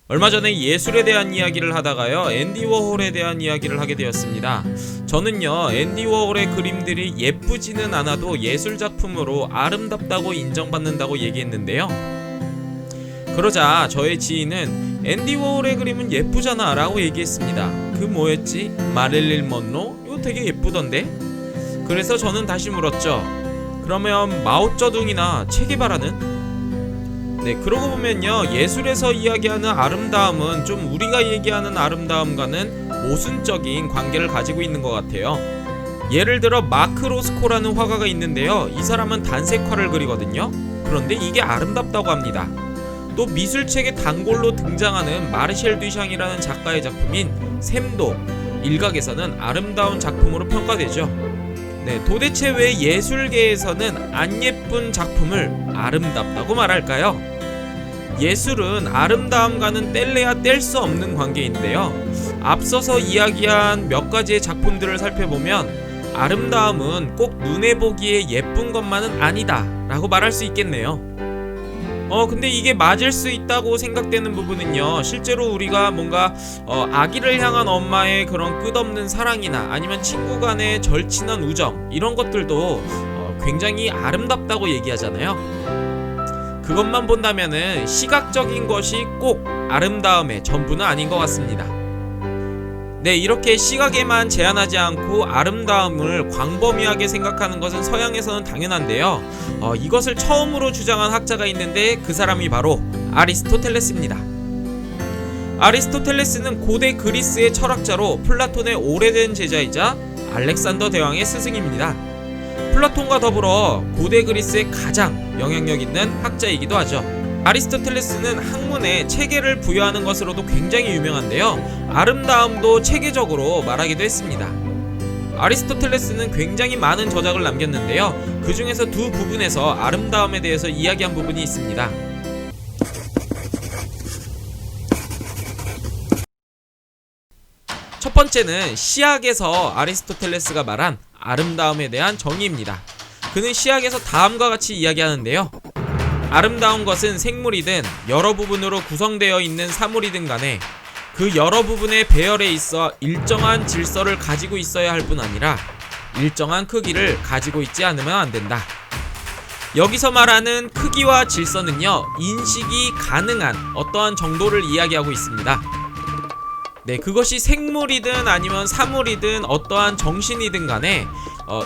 얼마 전에 예술에 대한 이야기를 하다가요, 앤디 워홀에 대한 이야기를 하게 되었습니다. 저는요, 앤디 워홀의 그림들이 예쁘지는 않아도 예술작품으로 아름답다고 인정받는다고 얘기했는데요. 그러자 저의 지인은 앤디 워홀의 그림은 예쁘잖아 라고 얘기했습니다. 그 뭐였지? 마릴린 먼로? 이거 되게 예쁘던데? 그래서 저는 다시 물었죠. 그러면 마오쩌둥이나 체게바라는? 네, 그러고 보면요, 예술에서 이야기하는 아름다움은 좀 우리가 얘기하는 아름다움과는 모순적인 관계를 가지고 있는 것 같아요. 예를 들어 마크 로스코라는 화가가 있는데요, 이 사람은 단색화를 그리거든요. 그런데 이게 아름답다고 합니다. 또 미술책의 단골로 등장하는 마르셀 듀샹이라는 작가의 작품인 샘도 일각에서는 아름다운 작품으로 평가되죠. 네, 도대체 왜 예술계에서는 안 예쁜 작품을 아름답다고 말할까요? 예술은 아름다움과는 뗄래야 뗄 수 없는 관계인데요. 앞서서 이야기한 몇 가지의 작품들을 살펴보면 아름다움은 꼭 눈에 보기에 예쁜 것만은 아니다 라고 말할 수 있겠네요. 근데 이게 맞을 수 있다고 생각되는 부분은요, 실제로 우리가 뭔가 아기를 향한 엄마의 그런 끝없는 사랑이나 아니면 친구 간의 절친한 우정, 이런 것들도 굉장히 아름답다고 얘기하잖아요. 그것만 본다면은 시각적인 것이 꼭 아름다움의 전부는 아닌 것 같습니다. 네, 이렇게 시각에만 제한하지 않고 아름다움을 광범위하게 생각하는 것은 서양에서는 당연한데요. 이것을 처음으로 주장한 학자가 있는데 그 사람이 바로 아리스토텔레스입니다. 아리스토텔레스는 고대 그리스의 철학자로 플라톤의 오래된 제자이자 알렉산더 대왕의 스승입니다. 플라톤과 더불어 고대 그리스의 가장 영향력 있는 학자이기도 하죠. 아리스토텔레스는 학문에 체계를 부여하는 것으로도 굉장히 유명한데요, 아름다움도 체계적으로 말하기도 했습니다. 아리스토텔레스는 굉장히 많은 저작을 남겼는데요, 그 중에서 두 부분에서 아름다움에 대해서 이야기한 부분이 있습니다. 첫 번째는 시학에서 아리스토텔레스가 말한 아름다움에 대한 정의입니다. 그는 시학에서 다음과 같이 이야기하는데요, 아름다운 것은 생물이든 여러 부분으로 구성되어 있는 사물이든 간에 그 여러 부분의 배열에 있어 일정한 질서를 가지고 있어야 할 뿐 아니라 일정한 크기를 가지고 있지 않으면 안 된다. 여기서 말하는 크기와 질서는요, 인식이 가능한 어떠한 정도를 이야기하고 있습니다. 네, 그것이 생물이든 아니면 사물이든 어떠한 정신이든 간에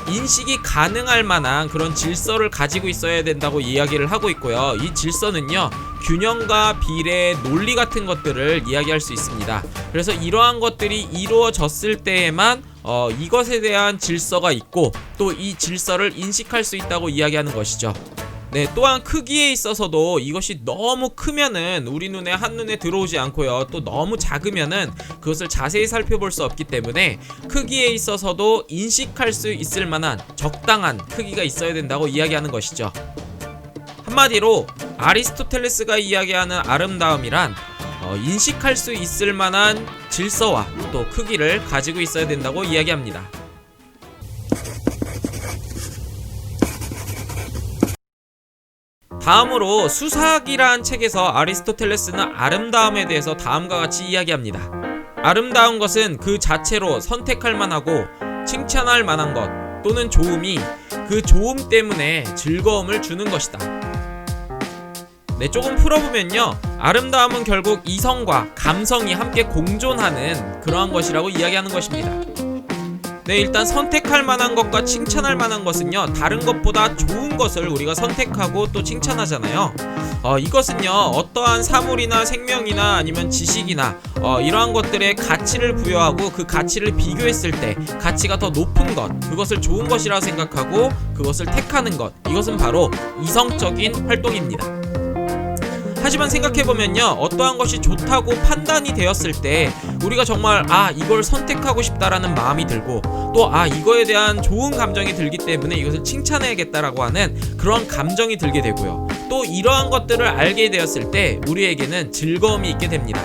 인식이 가능할 만한 그런 질서를 가지고 있어야 된다고 이야기를 하고 있고요. 이 질서는요, 균형과 비례, 논리 같은 것들을 이야기할 수 있습니다. 그래서 이러한 것들이 이루어졌을 때에만 이것에 대한 질서가 있고 또 이 질서를 인식할 수 있다고 이야기하는 것이죠. 네, 또한 크기에 있어서도 이것이 너무 크면은 우리 눈에 한눈에 들어오지 않고요, 또 너무 작으면은 그것을 자세히 살펴볼 수 없기 때문에 크기에 있어서도 인식할 수 있을 만한 적당한 크기가 있어야 된다고 이야기하는 것이죠. 한마디로 아리스토텔레스가 이야기하는 아름다움이란 인식할 수 있을 만한 질서와 또 크기를 가지고 있어야 된다고 이야기합니다. 다음으로 수사학이라는 책에서 아리스토텔레스는 아름다움에 대해서 다음과 같이 이야기합니다. 아름다운 것은 그 자체로 선택할 만하고 칭찬할 만한 것 또는 좋음이 그 좋음 때문에 즐거움을 주는 것이다. 네, 조금 풀어보면요, 아름다움은 결국 이성과 감성이 함께 공존하는 그러한 것이라고 이야기하는 것입니다. 네, 일단 선택할 만한 것과 칭찬할 만한 것은요, 다른 것보다 좋은 것을 우리가 선택하고 또 칭찬하잖아요. 이것은요, 어떠한 사물이나 생명이나 아니면 지식이나 이러한 것들의 가치를 부여하고 그 가치를 비교했을 때 가치가 더 높은 것, 그것을 좋은 것이라 생각하고 그것을 택하는 것, 이것은 바로 이성적인 활동입니다. 하지만 생각해보면요, 어떠한 것이 좋다고 판단이 되었을 때 우리가 정말 이걸 선택하고 싶다라는 마음이 들고 또 이거에 대한 좋은 감정이 들기 때문에 이것을 칭찬해야겠다라고 하는 그런 감정이 들게 되고요, 또 이러한 것들을 알게 되었을 때 우리에게는 즐거움이 있게 됩니다.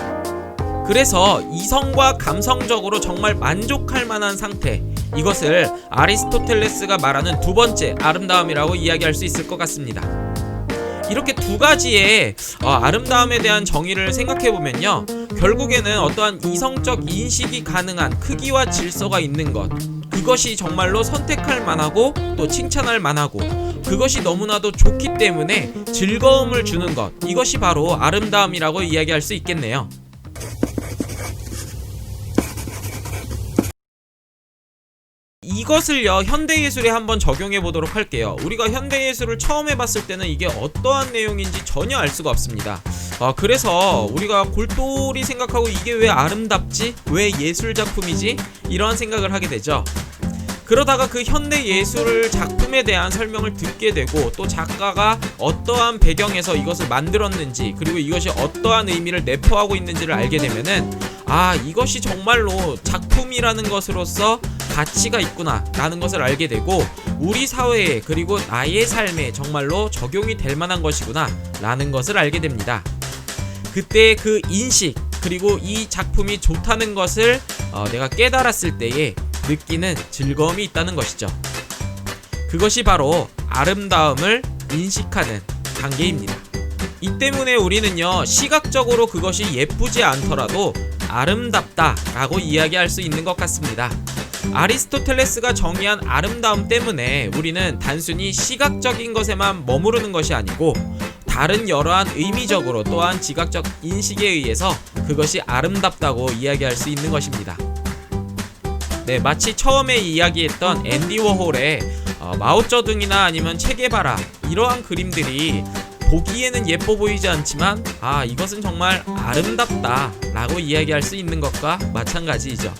그래서 이성과 감성적으로 정말 만족할 만한 상태, 이것을 아리스토텔레스가 말하는 두 번째 아름다움이라고 이야기할 수 있을 것 같습니다. 이렇게 두 가지의 아름다움에 대한 정의를 생각해보면요, 결국에는 어떠한 이성적 인식이 가능한 크기와 질서가 있는 것, 그것이 정말로 선택할 만하고 또 칭찬할 만하고, 그것이 너무나도 좋기 때문에 즐거움을 주는 것, 이것이 바로 아름다움이라고 이야기할 수 있겠네요. 이것을요, 현대예술에 한번 적용해 보도록 할게요. 우리가 현대예술을 처음 해봤을 때는 이게 어떠한 내용인지 전혀 알 수가 없습니다. 그래서 우리가 골똘히 생각하고 이게 왜 아름답지? 왜 예술작품이지? 이러한 생각을 하게 되죠. 그러다가 그 현대예술 작품에 대한 설명을 듣게 되고, 또 작가가 어떠한 배경에서 이것을 만들었는지, 그리고 이것이 어떠한 의미를 내포하고 있는지를 알게 되면은, 이것이 정말로 작품이라는 것으로서 가치가 있구나 라는 것을 알게 되고, 우리 사회에 그리고 나의 삶에 정말로 적용이 될 만한 것이구나 라는 것을 알게 됩니다. 그때 그 인식, 그리고 이 작품이 좋다는 것을 내가 깨달았을 때에 느끼는 즐거움이 있다는 것이죠. 그것이 바로 아름다움을 인식하는 단계입니다. 이 때문에 우리는요, 시각적으로 그것이 예쁘지 않더라도 아름답다 라고 이야기할 수 있는 것 같습니다. 아리스토텔레스가 정의한 아름다움 때문에 우리는 단순히 시각적인 것에만 머무르는 것이 아니고, 다른 여러한 의미적으로 또한 지각적 인식에 의해서 그것이 아름답다고 이야기할 수 있는 것입니다. 네, 마치 처음에 이야기했던 앤디 워홀의 마오쩌둥이나 아니면 체게바라, 이러한 그림들이 보기에는 예뻐 보이지 않지만 이것은 정말 아름답다 라고 이야기할 수 있는 것과 마찬가지이죠.